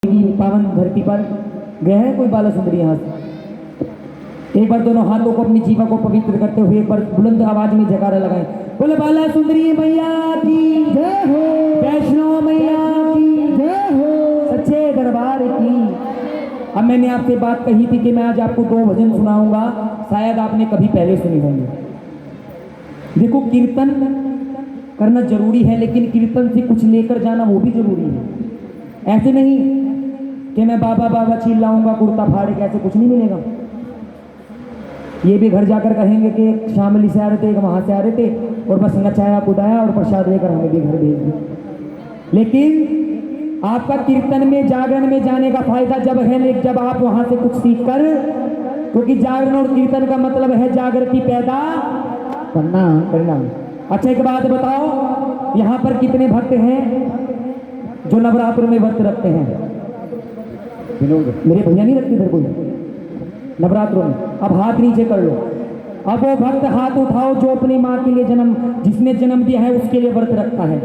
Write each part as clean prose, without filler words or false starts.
की पावन धरती पर गए हैं कोई बाला सुंदरी यहाँ से। एक बार दोनों हाथों को अपनी जीवा को पवित्र करते हुए एक बार बुलंद आवाज में जयकारा लगाएं। बोले बाला सुंदरी मैया की जय हो, वैष्णो मैया की जय हो, सच्चे दरबार की। अब मैंने आपसे बात कही थी कि मैं आज आपको 2 भजन सुनाऊंगा, शायद आपने कभी पहले सुने होंगे। देखो, कीर्तन करना जरूरी है, लेकिन कीर्तन से कुछ लेकर जाना वो भी जरूरी है। ऐसे नहीं कि मैं बाबा बाबा चिल्लाऊंगा कुर्ता फाड़ के, ऐसे कुछ नहीं मिलेगा। ये भी घर जाकर कहेंगे कि एक शामली से आ रहे थे, एक वहां से आ रहे थे, और बस नचाया कुदाया और प्रसाद लेकर हमें भी घर भेज दिया। लेकिन आपका कीर्तन में जागरण में जाने का फायदा जब है, लेकिन जब आप वहां से कुछ सीख कर, क्योंकि जागरण और कीर्तन का मतलब है जागृति पैदा करना। अच्छा, एक बात बताओ, यहाँ पर कितने भक्त हैं जो नवरात्र में व्रत रखते हैं? मेरे भैया नहीं रखते इधर कोई नवरात्रों में? अब हाथ नीचे कर लो। अब वो भक्त हाथ उठाओ जो अपनी माँ के लिए जिसने जन्म दिया है उसके लिए व्रत रखता है।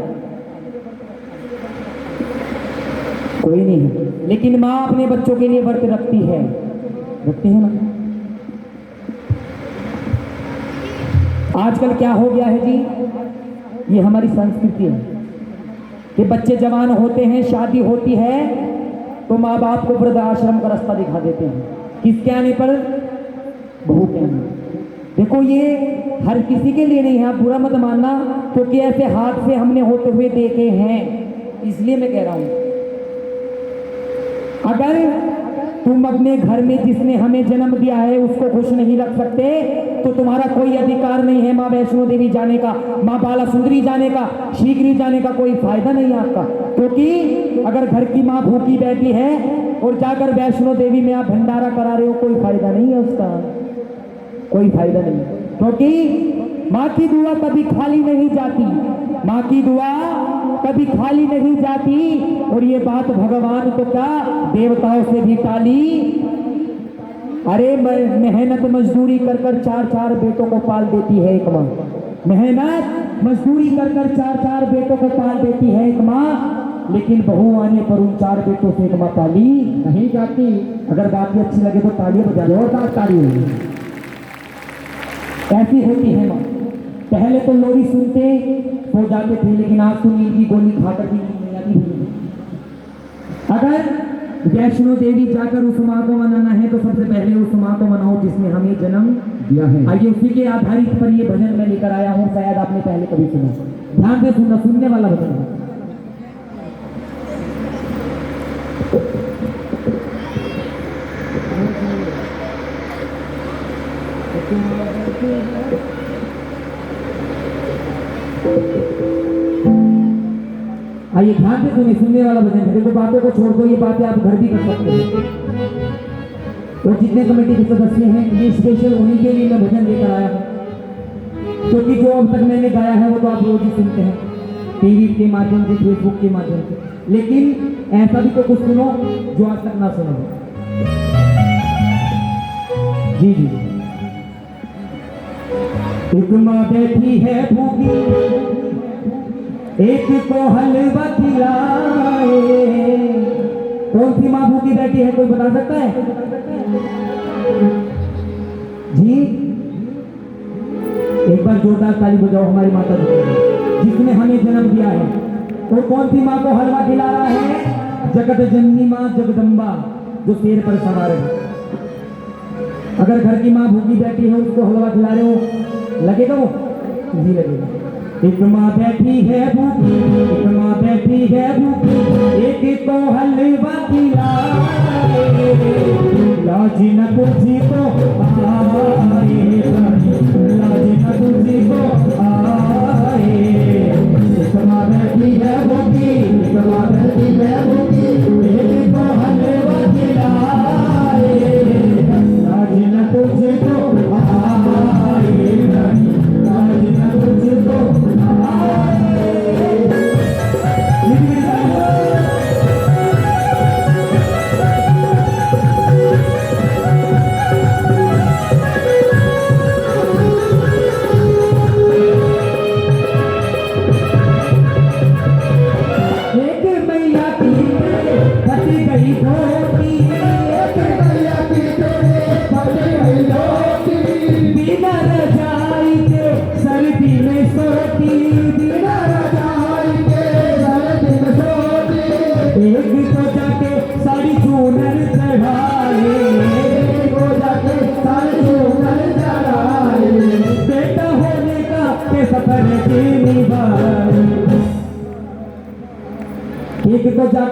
कोई नहीं है, लेकिन माँ अपने बच्चों के लिए व्रत रखती है ना। आजकल क्या हो गया है जी, ये हमारी संस्कृति है कि बच्चे जवान होते हैं, शादी होती है तो माँ बाप को वृद्धाश्रम का रास्ता दिखा देते हैं। किसके आने पर? बहू के आने। देखो, ये हर किसी के लिए नहीं है, आप बुरा मत मानना, क्योंकि ऐसे हाथ से हमने होते हुए देखे हैं, इसलिए मैं कह रहा हूं। अगर तुम अपने घर में जिसने हमें जन्म दिया है उसको खुश नहीं रख सकते तो तुम्हारा कोई अधिकार नहीं है माँ वैष्णो देवी जाने का, माँ बाला सुंदरी जाने का, शीघ्र जाने का कोई फायदा नहीं है आपका। क्योंकि अगर घर की माँ भूखी बैठी है और जाकर वैष्णो देवी में आप भंडारा करा रहे हो, कोई फायदा नहीं है उसका, कोई फायदा नहीं। क्योंकि माँ की दुआ कभी खाली नहीं जाती, माँ की दुआ कभी खाली नहीं जाती। और ये बात भगवान तो क्या, देवताओं से भी टाली। अरे मेहनत मजदूरी कर कर 4-4 बेटों को पाल देती है एक माँ। मेहनत मजदूरी कर कर 4-4 बेटों को पाल देती है एक माँ, लेकिन बहू आने पर उन 4 बेटों से एक माँ पाली नहीं जाती। अगर बात अच्छी लगे तो तालियां बजा लो, और ताली होगी। ऐसी होती है माँ। पहले तो लोरी सुनते सो जाते थे, लेकिन आज तो नींद की गोली खाकर भी नहीं आती। अगर वैष्णो देवी जाकर उस माँ को मनाना है तो सबसे पहले उस माँ को मनाओ जिसने हमें जन्म दिया है। आइए, उसी के आधारित पर ये भजन मैं लेकर आया हूँ, शायद आपने पहले कभी सुना। ध्यान से सुनना, सुनने वाला भजन है। आइए ध्यान से सुनिए, सुनने वाला भजन है। देखो, बातों को छोड़ दो, ये बातें आप घर भी कर सकते हैं। और जितने कमेटी के सदस्य हैं, ये स्पेशल उन्हीं के लिए मैं भजन लेकर आया हूँ, क्योंकि जो अब तक मैंने गाया है वो तो आप रोज ही सुनते हैं, टीवी के माध्यम से, फेसबुक के माध्यम से। लेकिन ऐसा भी तो कुछ सुनो जो आज तक ना सुना हो। जी जी। एक माँ बैठी है भूखी, एक को हलवा खिलाए। कौन सी माँ भूखी बैठी है, कोई बता सकता है जी? एक बार जोरदार ताली बजाओ हमारी माता जी जिसने हमें जन्म दिया है। तो कौन सी माँ को हलवा खिला रहा है? जगत जननी माँ जगदम्बा, जो शेर पर सवार है। अगर घर की माँ भूखी बैठी है, उसको हलवा खिला रहे हो, लगेगा वो? नहीं लगेगा। एक माँ बैठी है भूखी, एक माँ बैठी है भूखी, एक को हलवा खिलाए। लाज न तुझी को आए, लाज न तुझी को आए। एक माँ बैठी है भूखी, एक माँ बैठी है भूखी, एक को हलवा खिलाए। लाज न तुझी को आए, लाज न तुझी को आए।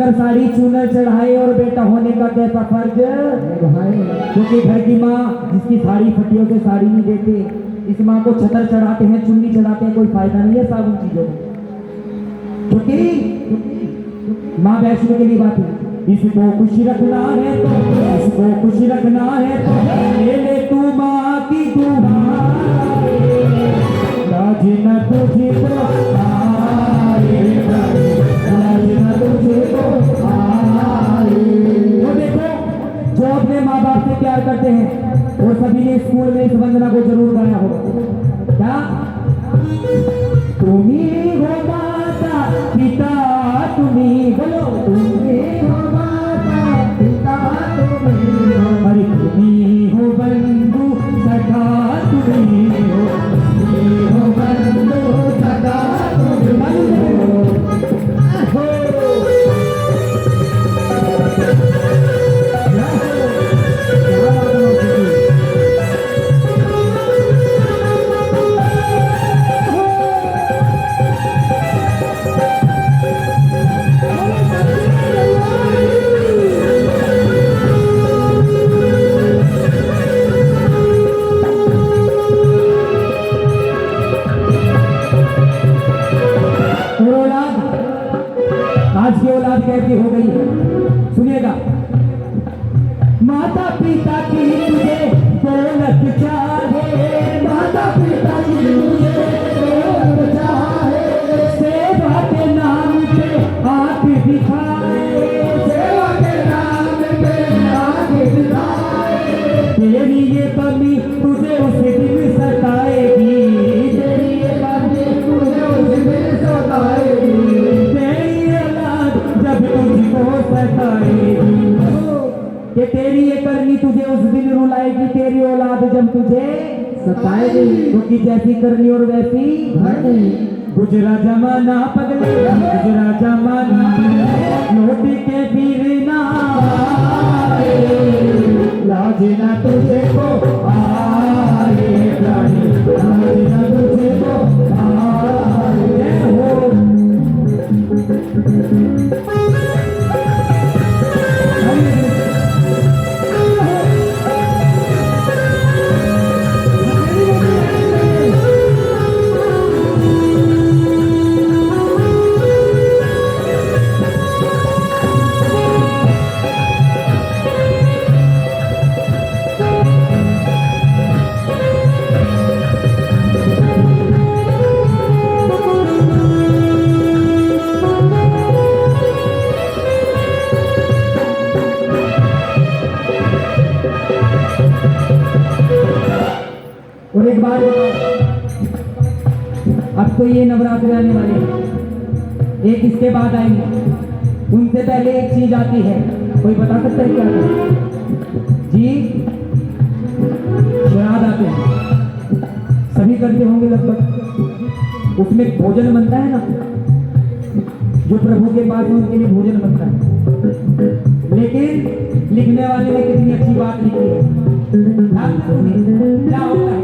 जाकर साड़ी चूनर चढ़ाए और बेटा होने का कैसा फर्ज भाई, क्योंकि घर की माँ जिसकी साड़ी फटी हो के साड़ी नहीं देते, इस माँ को छतर चढ़ाते हैं, चुन्नी चढ़ाते हैं, कोई फायदा नहीं है साबुन चीजों में, क्योंकि माँ वैष्णो के लिए बात है। इसको खुश रखना है तो, इसको खुश रखना है तो ले ले तू माँ की दुआएं, राज न तुझे तो आए, राज न तुझे तो आए। वो देखो जो अपने माँ बाप से प्यार करते हैं वो सभी ने स्कूल में इस वंदना को जरूर गाया होगा। क्या तुम्ही हो माता पिता, तुम्ही बोलो तुम्ही हो माता पिता, तुम्ही हो, अरे तुम्ही हो बंधु सखा, तुम्ही हो बंधु सखा, तुम्ही हो। आज की औलाद कैसी हो गई है, सुनिएगा। माता पिता की तुझे दौलत चाहे, माता पिता की तुझे दौलत चाहे, सेवा के नाम पे आंख दिखाए, सेवा के नाम पे आंख दिखाए, तेरी ये कमी तुझे उस दिन सताएगी, तेरी ये कमी तुझे उस दिन सताएगी, कि तेरी ये करनी तुझे उस दिन रुलाएगी, तेरी औलाद जब तुझे सताएगी, क्योंकि जैसी करनी और वैसी भरनी। गुजरा जमाना पगले, गुजरा जमाना लौट के फिर ना आए, लाज ना तुझे को आए, लाज ना तुझे को आए हो। और एक बात अब तो ये नवरात्र आने वाले हैं, एक इसके बाद आएंगे, उनसे पहले एक चीज आती है, कोई बता सकता है क्या है? जी श्राद्ध आते हैं, सभी करते होंगे लगभग। उसमें भोजन बनता है ना, जो प्रभु के पास है उनके लिए भोजन बनता है, लेकिन लिखने वाले ने कितनी अच्छी बात लिखी है। क्या होता है?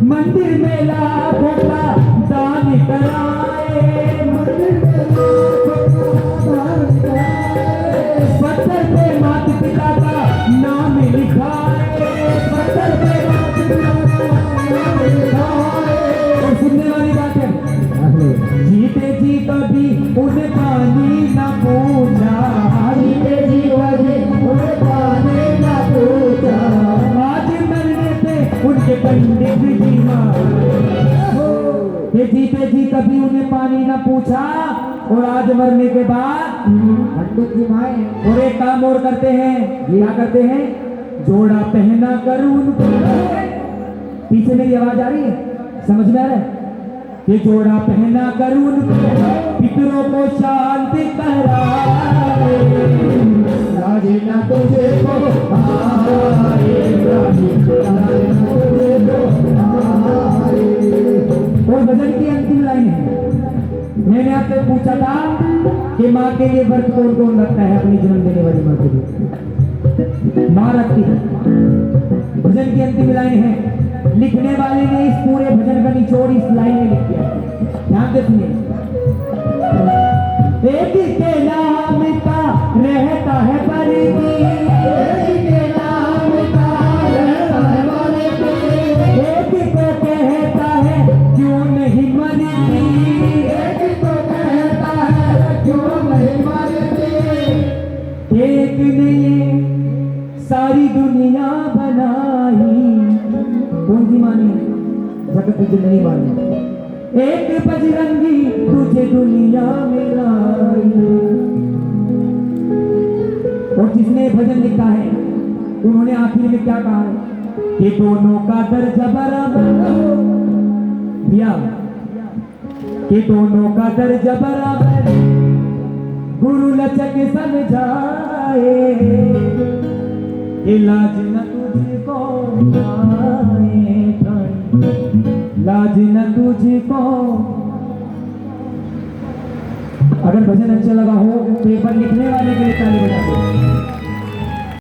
मंदिर में लाखों का दान कराए, मंदिर में लाखों का दान कराए, पत्थर पे माता पिता का नाम लिखाए, पत्थर पे माता पिता का नाम लिखाए। और सुनने वाली बात है, जीते जी कभी उन्हें पानी न पूछा, जीते जी कभी उन्हें पानी न पूछा, आज मरने पे उनके पंडित जी ये जीते जी कभी उन्हें पानी न पूछा, और आज मरने के बाद पंडित जी माए। और एक काम और करते हैं, क्या करते हैं? जोड़ा पहना कर उनको, पीछे मेरी आवाज आ रही है, समझ में आ रहा है? ये जोड़ा पहना कर उनको पितरों को शांति कराए, राजे ना तुझे को आए, राजे ना तुझे को आए। और भजन की अंतिम लाइन है, मैंने आपसे पूछा था कि माँ के लिए व्रत कौन कौन रखता है, अपनी जन्म देने वाली माँ के लिए माँ रखती है। भजन की अंतिम लाइन है, लिखने वाले ने इस पूरे भजन का निचोड़ इस लाइन में लिख दिया, ध्यान से सुनिए। एक के नाम का रहता है बरती, एक के नाम का रहता है बरती, एक को कहता है क्यों नहीं मरती, एक को कहता है क्यों नहीं मरती। एक ने सारी दुनिया बनाई, कौन सी मानी? जगत जननी मानी। एक बजरंगी तुझे दुनिया में लाई। और जिसने भजन लिखा है उन्होंने आखिर में क्या कहा है कि दोनों का दर्जा बराबर दिया, कि दोनों का दर्जा बराबर गुरु लचक समझाए, लाज न तुझको आए, लाज न तुझको। अगर भजन अच्छा लगा हो तो एक बार लिखने वाले के लिए ताली बजा दो।